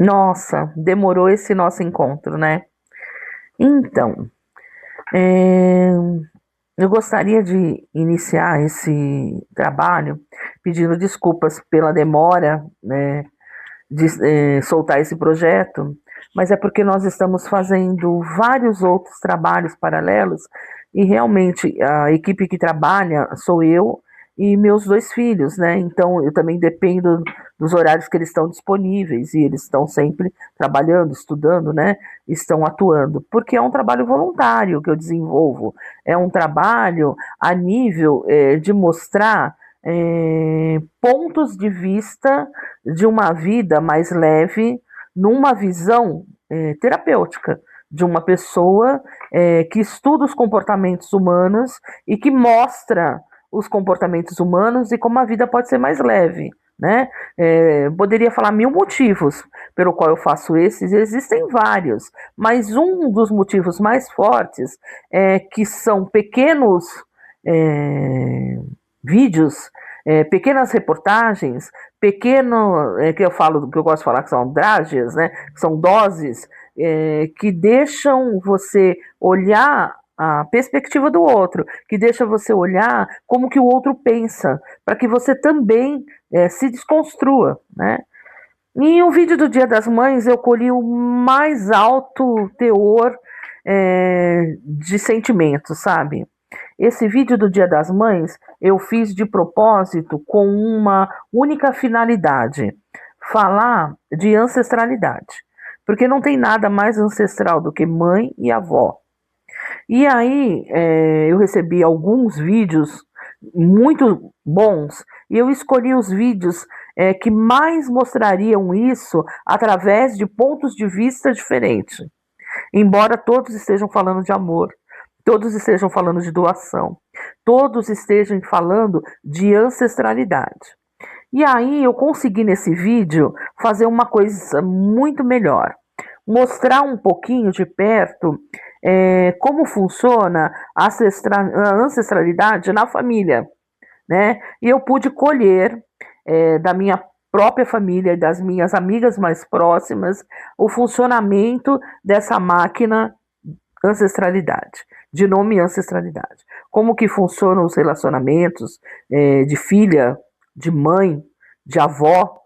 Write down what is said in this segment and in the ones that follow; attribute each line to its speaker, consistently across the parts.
Speaker 1: Nossa, demorou esse nosso encontro, né? Então, é, eu gostaria de iniciar esse trabalho pedindo desculpas pela demora, né, de soltar esse projeto, mas é porque nós estamos fazendo vários outros trabalhos paralelos e realmente a equipe que trabalha sou eu e meus dois filhos, né? Então eu também dependo dos horários que eles estão disponíveis e eles estão sempre trabalhando, estudando, né? Estão atuando, porque é um trabalho voluntário que eu desenvolvo, é um trabalho a nível de mostrar pontos de vista de uma vida mais leve, numa visão terapêutica de uma pessoa que estuda os comportamentos humanos e que mostra os comportamentos humanos e como a vida pode ser mais leve, né? Poderia falar mil motivos pelo qual eu faço esses, existem vários, mas um dos motivos mais fortes é que são pequenos vídeos, pequenas reportagens, que eu falo, que eu gosto de falar que são drágeas, né? Que são doses que deixam você olhar a perspectiva do outro, que deixa você olhar como que o outro pensa, para que você também se desconstrua, né? E o vídeo do Dia das Mães eu colhi o mais alto teor de sentimento, sabe? Esse vídeo do Dia das Mães eu fiz de propósito com uma única finalidade: falar de ancestralidade. Porque não tem nada mais ancestral do que mãe e avó. E aí eu recebi alguns vídeos muito bons e eu escolhi os vídeos que mais mostrariam isso através de pontos de vista diferentes. Embora todos estejam falando de amor, todos estejam falando de doação, todos estejam falando de ancestralidade. E aí eu consegui nesse vídeo fazer uma coisa muito melhor, mostrar um pouquinho de perto como funciona a ancestralidade na família, né? E eu pude colher da minha própria família e das minhas amigas mais próximas o funcionamento dessa máquina ancestralidade, de nome ancestralidade. Como que funcionam os relacionamentos de filha, de mãe, de avó,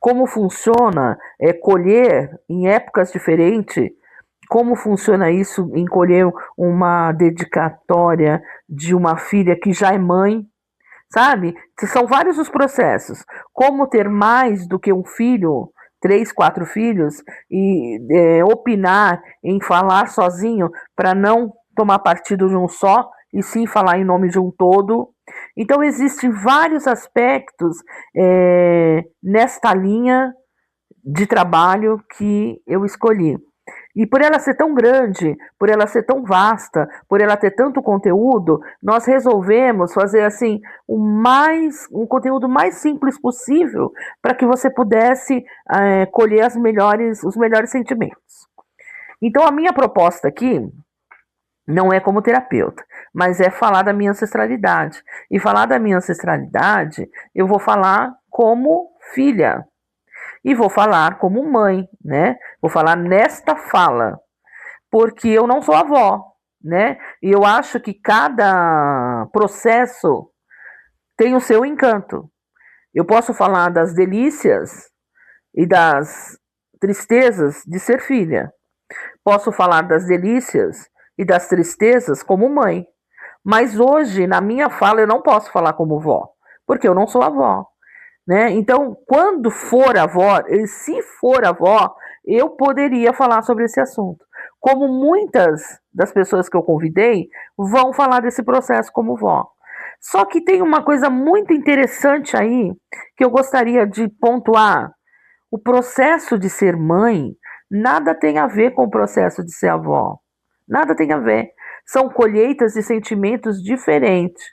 Speaker 1: como funciona colher em épocas diferentes, como funciona isso em colher uma dedicatória de uma filha que já é mãe, sabe? São vários os processos. Como ter mais do que um filho, três, quatro filhos, e opinar em falar sozinho para não tomar partido de um só, e sim falar em nome de um todo. Então, existem vários aspectos nesta linha de trabalho que eu escolhi. E por ela ser tão grande, por ela ser tão vasta, por ela ter tanto conteúdo, nós resolvemos fazer assim um conteúdo mais simples possível para que você pudesse colher os melhores sentimentos. Então a minha proposta aqui não é como terapeuta, mas é falar da minha ancestralidade. E falar da minha ancestralidade, eu vou falar como filha. E vou falar como mãe, né? Vou falar nesta fala, porque eu não sou avó, né? E eu acho que cada processo tem o seu encanto. Eu posso falar das delícias e das tristezas de ser filha. Posso falar das delícias e das tristezas como mãe. Mas hoje, na minha fala, eu não posso falar como vó, porque eu não sou avó. Né? Então, quando for avó, se for avó, eu poderia falar sobre esse assunto. Como muitas das pessoas que eu convidei vão falar desse processo como vó. Só que tem uma coisa muito interessante aí que eu gostaria de pontuar. O processo de ser mãe nada tem a ver com o processo de ser avó. Nada tem a ver. São colheitas de sentimentos diferentes,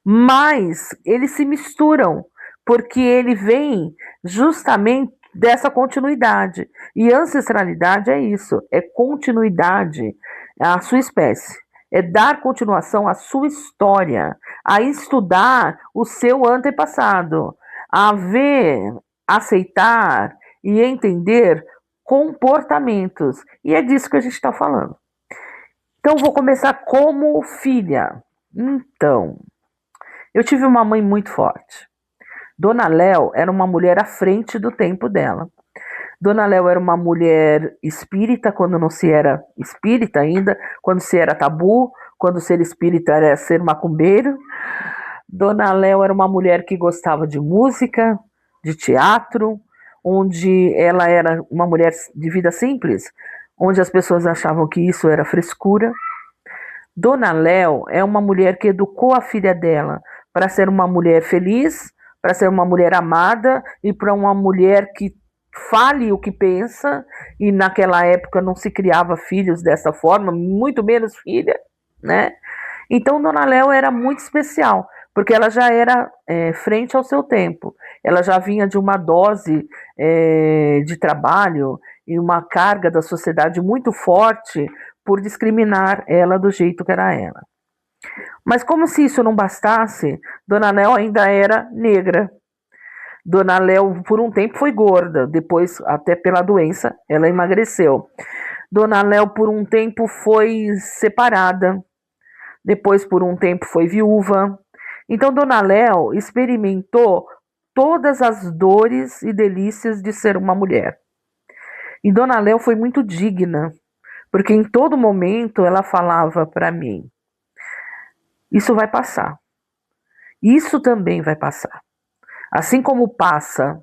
Speaker 1: mas eles se misturam, porque ele vem justamente dessa continuidade. E ancestralidade é isso, é continuidade à sua espécie. É dar continuação à sua história, a estudar o seu antepassado, a ver, aceitar e entender comportamentos. E é disso que a gente está falando. Então, vou começar como filha. Então, eu tive uma mãe muito forte. Dona Léo era uma mulher à frente do tempo dela. Dona Léo era uma mulher espírita, quando não se era espírita ainda, quando se era tabu, quando ser espírita era ser macumbeiro. Dona Léo era uma mulher que gostava de música, de teatro, onde ela era uma mulher de vida simples, onde as pessoas achavam que isso era frescura. Dona Léo é uma mulher que educou a filha dela para ser uma mulher feliz, para ser uma mulher amada e para uma mulher que fale o que pensa, e naquela época não se criava filhos dessa forma, muito menos filha, né? Então Dona Léo era muito especial, porque ela já era frente ao seu tempo, ela já vinha de uma dose de trabalho e uma carga da sociedade muito forte por discriminar ela do jeito que era ela. Mas como se isso não bastasse, Dona Léo ainda era negra. Dona Léo, por um tempo, foi gorda, depois, até pela doença, ela emagreceu. Dona Léo, por um tempo, foi separada, depois, por um tempo, foi viúva. Então, Dona Léo experimentou todas as dores e delícias de ser uma mulher. E Dona Léo foi muito digna, porque em todo momento ela falava para mim: isso vai passar, isso também vai passar. Assim como passa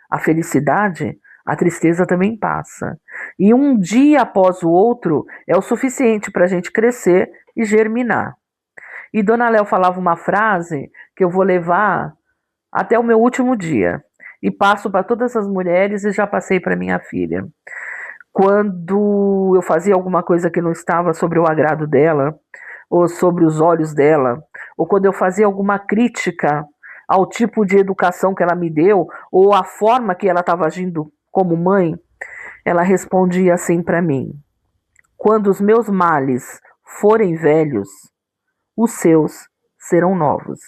Speaker 1: a felicidade, a tristeza também passa. E um dia após o outro é o suficiente para a gente crescer e germinar. E Dona Léo falava uma frase que eu vou levar até o meu último dia. E passo para todas as mulheres e já passei para minha filha. Quando eu fazia alguma coisa que não estava sobre o agrado dela, ou sobre os olhos dela, ou quando eu fazia alguma crítica ao tipo de educação que ela me deu, ou a forma que ela estava agindo como mãe, ela respondia assim para mim: quando os meus males forem velhos, os seus serão novos.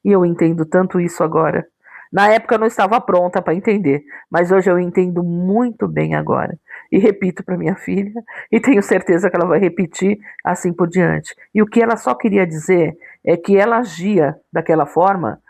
Speaker 1: E eu entendo tanto isso agora. Na época eu não estava pronta para entender, mas hoje eu entendo muito bem agora. E repito para minha filha, e tenho certeza que ela vai repetir assim por diante. E o que ela só queria dizer é que ela agia daquela forma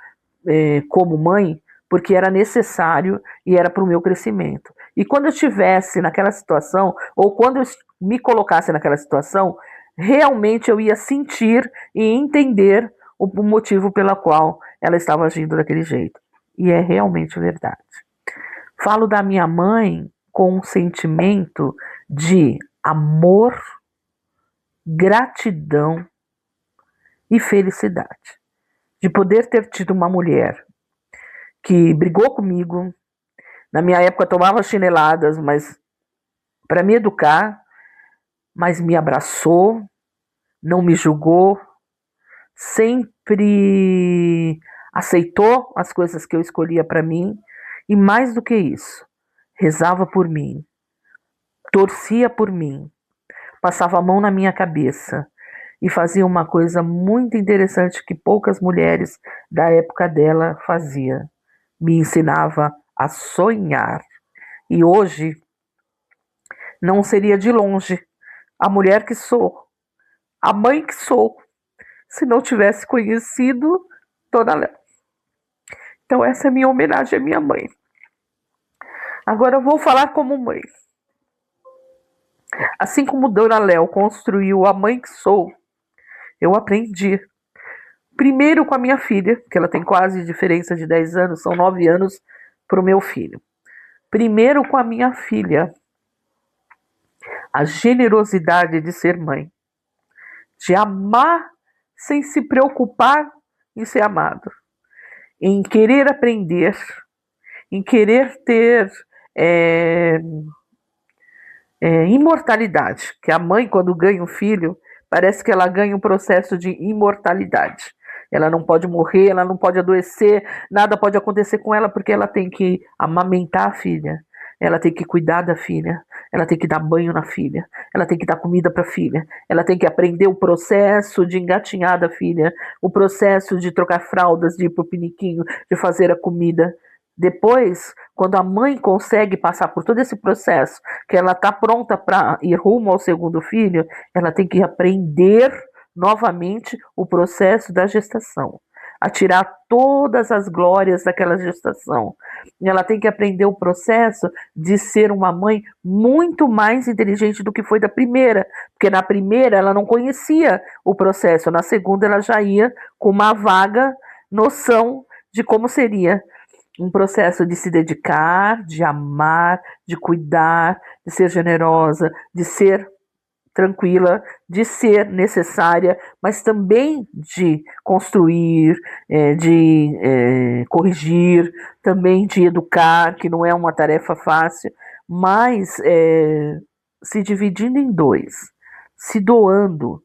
Speaker 1: como mãe, porque era necessário e era para o meu crescimento. E quando eu estivesse naquela situação, ou quando eu me colocasse naquela situação, realmente eu ia sentir e entender o motivo pela qual ela estava agindo daquele jeito. E é realmente verdade. Falo da minha mãe com um sentimento de amor, gratidão e felicidade. De poder ter tido uma mulher que brigou comigo, na minha época tomava chineladas, mas para me educar, mas me abraçou, não me julgou, sempre aceitou as coisas que eu escolhia para mim, e mais do que isso, rezava por mim, torcia por mim, passava a mão na minha cabeça e fazia uma coisa muito interessante que poucas mulheres da época dela faziam. Me ensinava a sonhar. E hoje não seria de longe a mulher que sou, a mãe que sou, se não tivesse conhecido Dona Léo. Então essa é a minha homenagem à minha mãe. Agora eu vou falar como mãe. Assim como Dona Léo construiu a mãe que sou, eu aprendi. Primeiro com a minha filha, que ela tem quase diferença de 10 anos, são 9 anos para o meu filho. Primeiro com a minha filha, a generosidade de ser mãe, de amar sem se preocupar em ser amado, em querer aprender, em querer ter imortalidade, que a mãe, quando ganha um filho, parece que ela ganha um processo de imortalidade. Ela não pode morrer, ela não pode adoecer, nada pode acontecer com ela, porque ela tem que amamentar a filha, ela tem que cuidar da filha, ela tem que dar banho na filha, ela tem que dar comida para a filha, ela tem que aprender o processo de engatinhar da filha, o processo de trocar fraldas, de ir pro piniquinho, de fazer a comida. Depois, quando a mãe consegue passar por todo esse processo, que ela está pronta para ir rumo ao segundo filho, ela tem que aprender novamente o processo da gestação, a tirar todas as glórias daquela gestação. Ela tem que aprender o processo de ser uma mãe muito mais inteligente do que foi da primeira, porque na primeira ela não conhecia o processo, na segunda ela já ia com uma vaga noção de como seria um processo de se dedicar, de amar, de cuidar, de ser generosa, de ser tranquila, de ser necessária, mas também de construir, de corrigir, também de educar, que não é uma tarefa fácil, mas se dividindo em dois, se doando,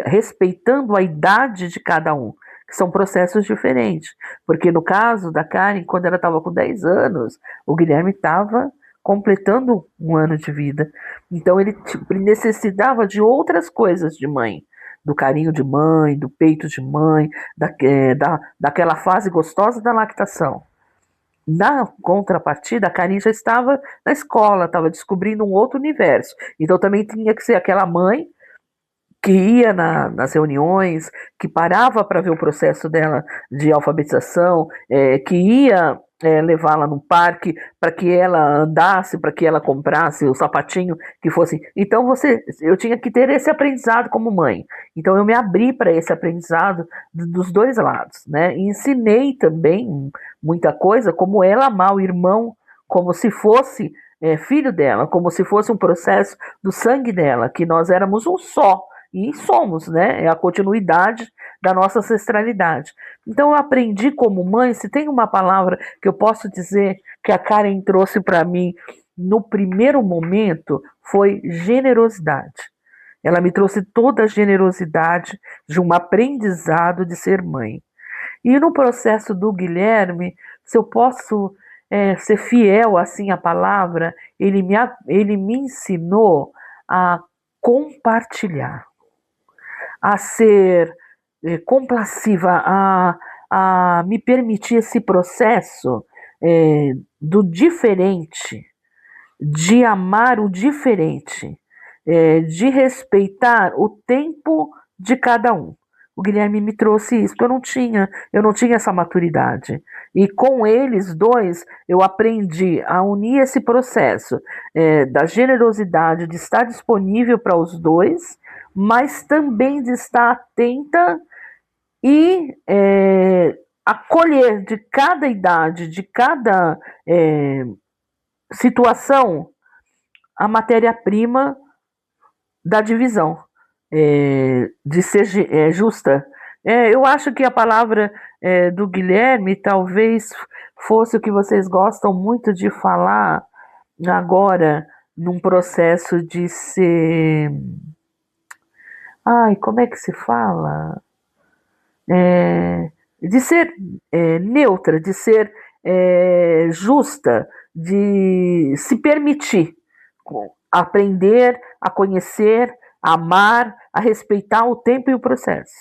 Speaker 1: respeitando a idade de cada um, que são processos diferentes. Porque no caso da Karen, quando ela estava com 10 anos, o Guilherme estava completando um ano de vida. Então ele necessitava de outras coisas de mãe. Do carinho de mãe, do peito de mãe, daquela fase gostosa da lactação. Na contrapartida, a Karen já estava na escola, estava descobrindo um outro universo. Então também tinha que ser aquela mãe que ia nas reuniões, que parava para ver o processo dela de alfabetização, que ia levá-la no parque para que ela andasse, para que ela comprasse o sapatinho que fosse. Então eu tinha que ter esse aprendizado como mãe. Então eu me abri para esse aprendizado dos dois lados, né? E ensinei também muita coisa, como ela amar o irmão, como se fosse filho dela, como se fosse um processo do sangue dela, que nós éramos um só. E somos, né? É a continuidade da nossa ancestralidade. Então eu aprendi como mãe, se tem uma palavra que eu posso dizer que a Karen trouxe para mim no primeiro momento, foi generosidade. Ela me trouxe toda a generosidade de um aprendizado de ser mãe. E no processo do Guilherme, se eu posso ser fiel assim à palavra, ele me ensinou a compartilhar, a ser complaciva, a me permitir esse processo do diferente, de amar o diferente, de respeitar o tempo de cada um. O Guilherme me trouxe isso, porque eu não tinha essa maturidade. E com eles dois, eu aprendi a unir esse processo da generosidade, de estar disponível para os dois, mas também de estar atenta e acolher de cada idade, de cada situação, a matéria-prima da divisão, de ser justa. Eu acho que a palavra do Guilherme talvez fosse o que vocês gostam muito de falar agora, num processo de ser. Ai, como é que se fala? De ser neutra, de ser justa, de se permitir aprender, a conhecer, a amar, a respeitar o tempo e o processo.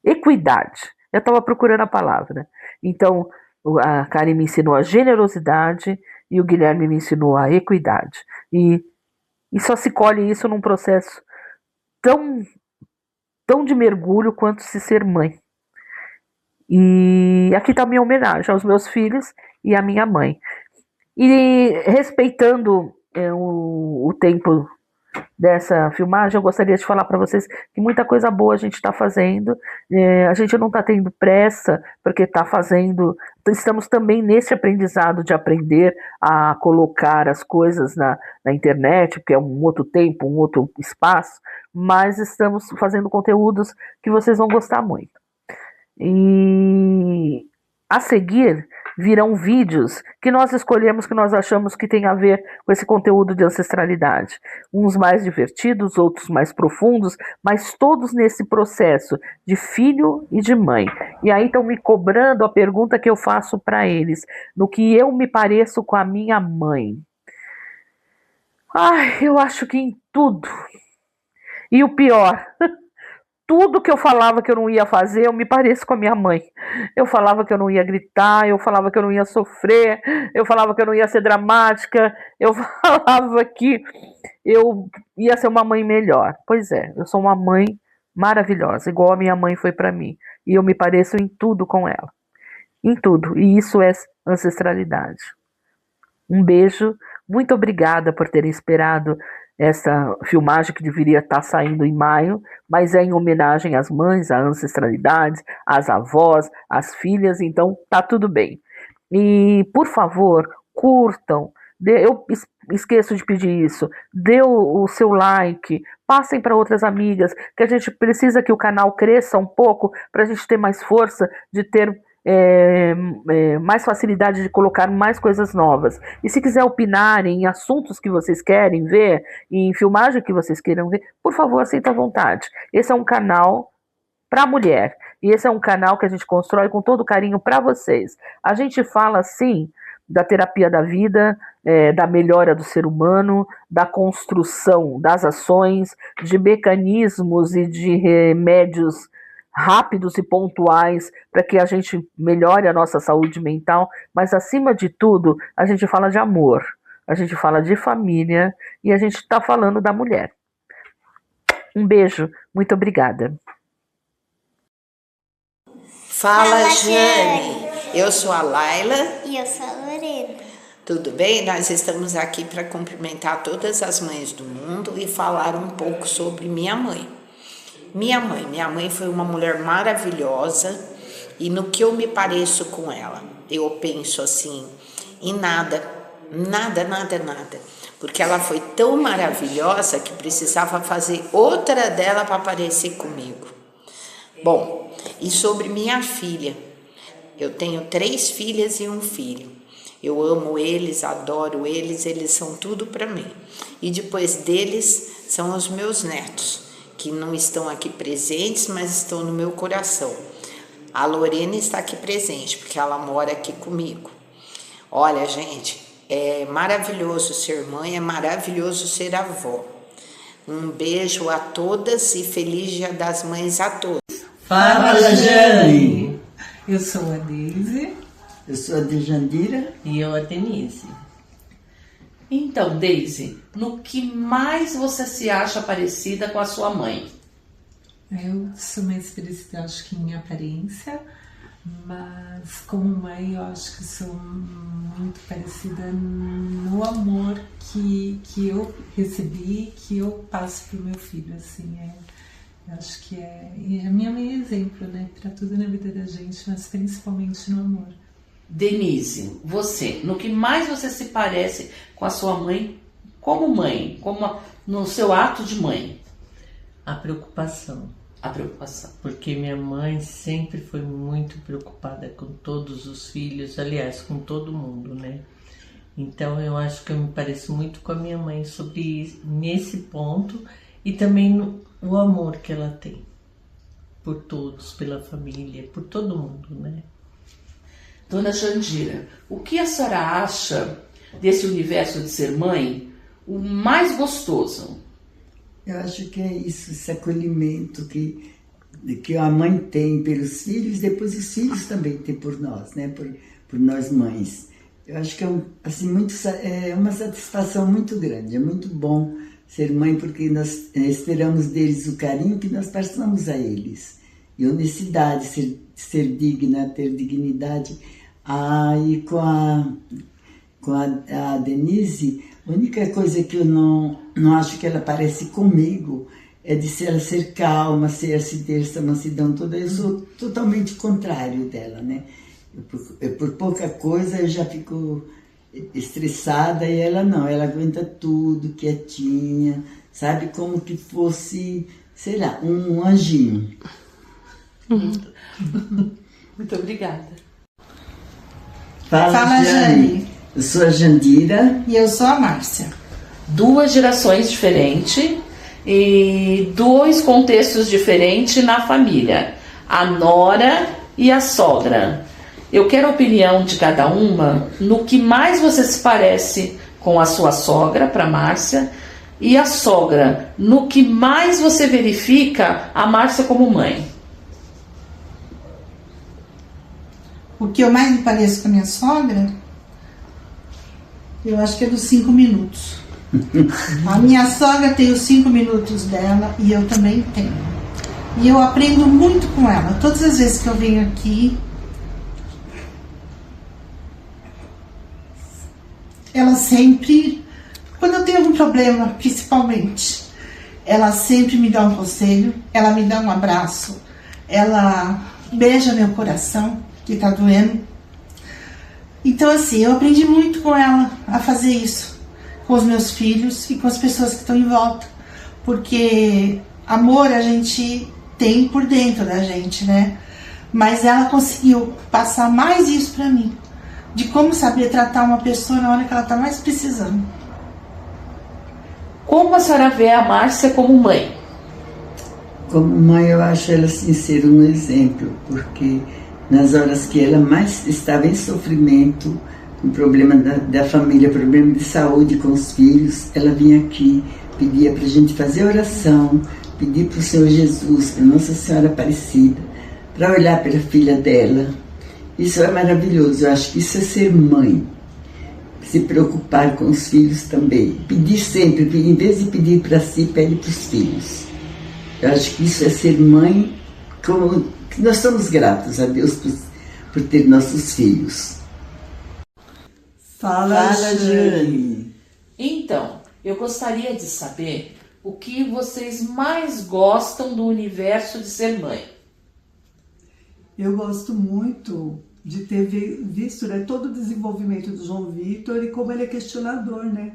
Speaker 1: Equidade. Eu estava procurando a palavra. Então, a Karen me ensinou a generosidade e o Guilherme me ensinou a equidade. E só se colhe isso num processo tão, tão de mergulho quanto se ser mãe. E aqui está a minha homenagem aos meus filhos e à minha mãe. E respeitando o tempo dessa filmagem, eu gostaria de falar para vocês que muita coisa boa a gente está fazendo. A gente não está tendo pressa, porque está fazendo. Estamos também nesse aprendizado de aprender a colocar as coisas na internet, porque é um outro tempo, um outro espaço, mas estamos fazendo conteúdos que vocês vão gostar muito. E a seguir virão vídeos que nós escolhemos, que nós achamos que tem a ver com esse conteúdo de ancestralidade. Uns mais divertidos, outros mais profundos, mas todos nesse processo de filho e de mãe. E aí estão me cobrando a pergunta que eu faço para eles: no que eu me pareço com a minha mãe? Ai, eu acho que em tudo. E o pior, tudo que eu falava que eu não ia fazer, eu me pareço com a minha mãe. Eu falava que eu não ia gritar, eu falava que eu não ia sofrer, eu falava que eu não ia ser dramática, eu falava que eu ia ser uma mãe melhor. Pois é, eu sou uma mãe maravilhosa, igual a minha mãe foi para mim. E eu me pareço em tudo com ela. Em tudo. E isso é ancestralidade. Um beijo. Muito obrigada por terem esperado essa filmagem que deveria estar saindo em maio, mas é em homenagem às mães, à ancestralidade, às avós, às filhas, então tá tudo bem. E, por favor, curtam. Eu esqueço de pedir isso. Dê o seu like, passem para outras amigas, que a gente precisa que o canal cresça um pouco para a gente ter mais força de ter mais facilidade de colocar mais coisas novas. E se quiser opinar em assuntos que vocês querem ver, em filmagem que vocês queiram ver, por favor, sinta à vontade. Esse é um canal para mulher. E esse é um canal que a gente constrói com todo carinho para vocês. A gente fala, sim, da terapia da vida, da melhora do ser humano, da construção das ações, de mecanismos e de remédios rápidos e pontuais para que a gente melhore a nossa saúde mental, mas acima de tudo, a gente fala de amor, a gente fala de família e a gente está falando da mulher. Um beijo, muito obrigada.
Speaker 2: Fala, Jane. Eu sou a Laila.
Speaker 3: E eu sou a Lorena.
Speaker 2: Tudo bem? Nós estamos aqui para cumprimentar todas as mães do mundo e falar um pouco sobre minha mãe. Minha mãe foi uma mulher maravilhosa e no que eu me pareço com ela, eu penso assim, em nada, porque ela foi tão maravilhosa que precisava fazer outra dela para parecer comigo. Bom, e sobre minha filha, eu tenho 3 filhas e um filho. Eu amo eles, adoro eles, eles são tudo para mim. E depois deles são os meus netos, que não estão aqui presentes, mas estão no meu coração. A Lorena está aqui presente, porque ela mora aqui comigo. Olha, gente, é maravilhoso ser mãe, é maravilhoso ser avó. Um beijo a todas e feliz Dia das Mães a todos.
Speaker 4: Fala, Jane! Eu sou a Deise.
Speaker 5: Eu sou a Dejandira.
Speaker 4: E eu a Denise. Então, Deise, no que mais você se acha parecida com a sua mãe?
Speaker 6: Eu sou mais parecida, acho que em minha aparência, mas como mãe eu acho que sou muito parecida no amor que eu recebi, que eu passo pro meu filho, assim, eu acho que a minha mãe é exemplo, né, para tudo na vida da gente, mas principalmente no amor.
Speaker 4: Denise, você, no que mais você se parece com a sua mãe, como no seu ato de mãe?
Speaker 7: A preocupação.
Speaker 4: A preocupação.
Speaker 7: Porque minha mãe sempre foi muito preocupada com todos os filhos, aliás, com todo mundo, né? Então eu acho que eu me pareço muito com a minha mãe sobre isso, nesse ponto, e também o amor que ela tem por todos, pela família, por todo mundo, né?
Speaker 4: Dona Jandira, o que a senhora acha desse universo de ser mãe o mais gostoso?
Speaker 5: Eu acho que é isso, esse acolhimento que a mãe tem pelos filhos, depois os filhos também têm por nós, né? Por nós mães. Eu acho que é uma satisfação muito grande, é muito bom ser mãe, porque nós esperamos deles o carinho que nós passamos a eles. E honestidade, ser digna, ter dignidade. E com a Denise, a única coisa que eu não acho que ela parece comigo é de ela ser calma, ter essa mansidão toda. Eu sou totalmente contrário dela, né? Por pouca coisa eu já fico estressada e ela não, ela aguenta tudo, quietinha, sabe? Como que fosse, sei lá, um anjinho.
Speaker 4: Muito obrigada.
Speaker 5: Fala, Jane. Eu sou a Jandira.
Speaker 8: E eu sou a Márcia.
Speaker 4: 2 gerações diferentes e 2 contextos diferentes na família. A nora e a sogra. Eu quero a opinião de cada uma no que mais você se parece com a sua sogra, para Márcia, e a sogra, no que mais você verifica a Márcia como mãe?
Speaker 3: O que eu mais me pareço com a minha sogra, eu acho que é dos 5 minutos. A minha sogra tem os 5 minutos dela e eu também tenho. E eu aprendo muito com ela. Todas as vezes que eu venho aqui, ela sempre, quando eu tenho algum problema, principalmente, ela sempre me dá um conselho, ela me dá um abraço, ela beija meu coração, que tá doendo. Então, assim, eu aprendi muito com ela a fazer isso, com os meus filhos e com as pessoas que estão em volta. Porque amor a gente tem por dentro da gente, né? Mas ela conseguiu passar mais isso pra mim, de como saber tratar uma pessoa na hora que ela tá mais precisando.
Speaker 4: Como a senhora vê a Márcia como mãe?
Speaker 5: Como mãe, eu acho ela assim, ser um exemplo, porque nas horas que ela mais estava em sofrimento, com problema da família, problema de saúde com os filhos, ela vinha aqui, pedia para a gente fazer oração, pedir para o Senhor Jesus, para Nossa Senhora Aparecida, para olhar pela filha dela. Isso é maravilhoso, eu acho que isso é ser mãe, se preocupar com os filhos também, pedir sempre, em vez de pedir para si, pede para os filhos. Eu acho que isso é ser mãe, como que nós somos gratos a Deus por ter nossos filhos.
Speaker 8: Fala, Jane.
Speaker 4: Então, eu gostaria de saber o que vocês mais gostam do universo de ser mãe.
Speaker 8: Eu gosto muito de ter visto, né, todo o desenvolvimento do João Vitor e como ele é questionador, né,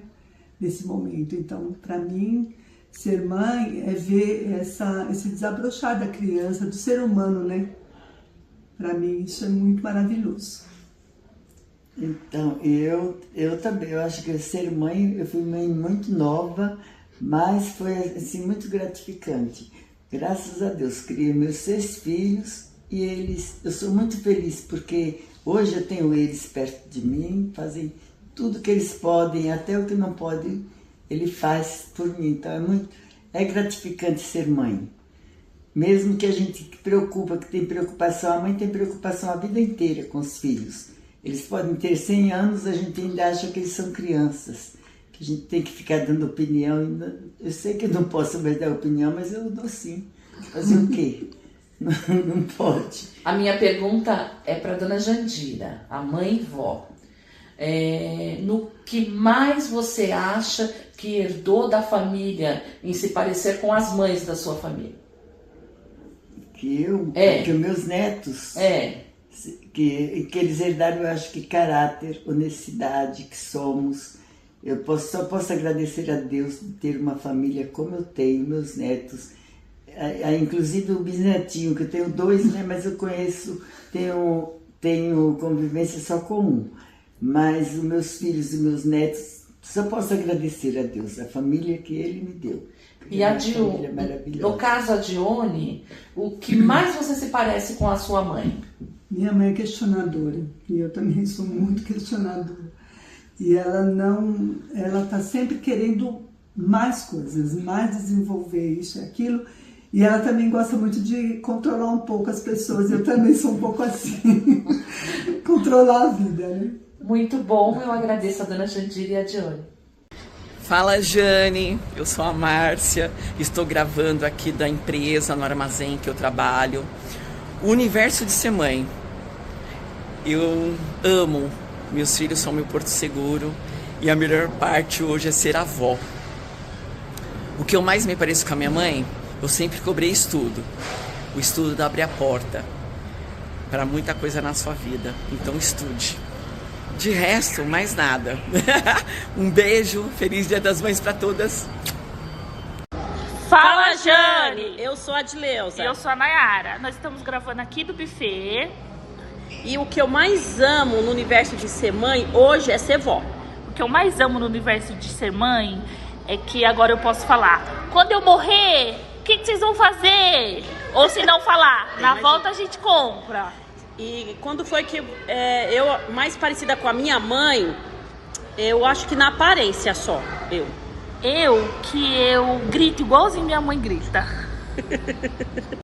Speaker 8: nesse momento. Então, para mim, ser mãe é ver esse desabrochar da criança, do ser humano, né? Para mim isso é muito maravilhoso.
Speaker 5: Então, eu também, eu acho que ser mãe, eu fui mãe muito nova, mas foi assim, muito gratificante. Graças a Deus, criei meus 6 filhos e eu sou muito feliz porque hoje eu tenho eles perto de mim, fazem tudo que eles podem, até o que não podem, ele faz por mim. Então é gratificante ser mãe. Mesmo que a gente preocupa, que tem preocupação, a mãe tem preocupação a vida inteira com os filhos. Eles podem ter 100 anos, a gente ainda acha que eles são crianças, que a gente tem que ficar dando opinião. Eu sei que eu não posso mais dar opinião, mas eu dou sim. Fazer o quê? Não pode.
Speaker 4: A minha pergunta é para dona Jandira, a mãe e vó. No que mais você acha que herdou da família em se parecer com as mães da sua família?
Speaker 5: Que os meus netos, que eles herdaram, eu acho que caráter, honestidade, que somos. Eu só posso agradecer a Deus de ter uma família como eu tenho, meus netos. Inclusive o bisnetinho, que eu tenho 2, né, mas eu conheço, tenho convivência só com um. Mas os meus filhos e meus netos, só posso agradecer a Deus, a família que Ele me deu.
Speaker 4: E a Dione, no caso a Dione, o que mais você se parece com a sua mãe?
Speaker 8: Minha mãe é questionadora, e eu também sou muito questionadora. E ela está sempre querendo mais coisas, mais desenvolver isso e aquilo. E ela também gosta muito de controlar um pouco as pessoas. Eu também sou um pouco assim, controlar a vida, né?
Speaker 4: Muito bom, eu agradeço a dona Jandira e a Dione.
Speaker 9: Fala, Jane, eu sou a Márcia, estou gravando aqui da empresa, no armazém que eu trabalho. O universo de ser mãe. Eu amo, meus filhos são meu porto seguro e a melhor parte hoje é ser avó. O que eu mais me pareço com a minha mãe, eu sempre cobrei estudo. O estudo abre a porta para muita coisa na sua vida, então estude. De resto, mais nada. Um beijo, feliz Dia das Mães para todas.
Speaker 10: Fala, Jane! Eu sou a Adileuza.
Speaker 11: E eu sou a Nayara. Nós estamos gravando aqui do buffet.
Speaker 10: E o que eu mais amo no universo de ser mãe hoje é ser vó.
Speaker 11: O que eu mais amo no universo de ser mãe é que agora eu posso falar: quando eu morrer, o que vocês vão fazer? Ou se não falar, na volta a gente compra.
Speaker 10: E quando foi que eu mais parecida com a minha mãe, eu acho que na aparência só,
Speaker 11: eu grito igualzinho minha mãe grita.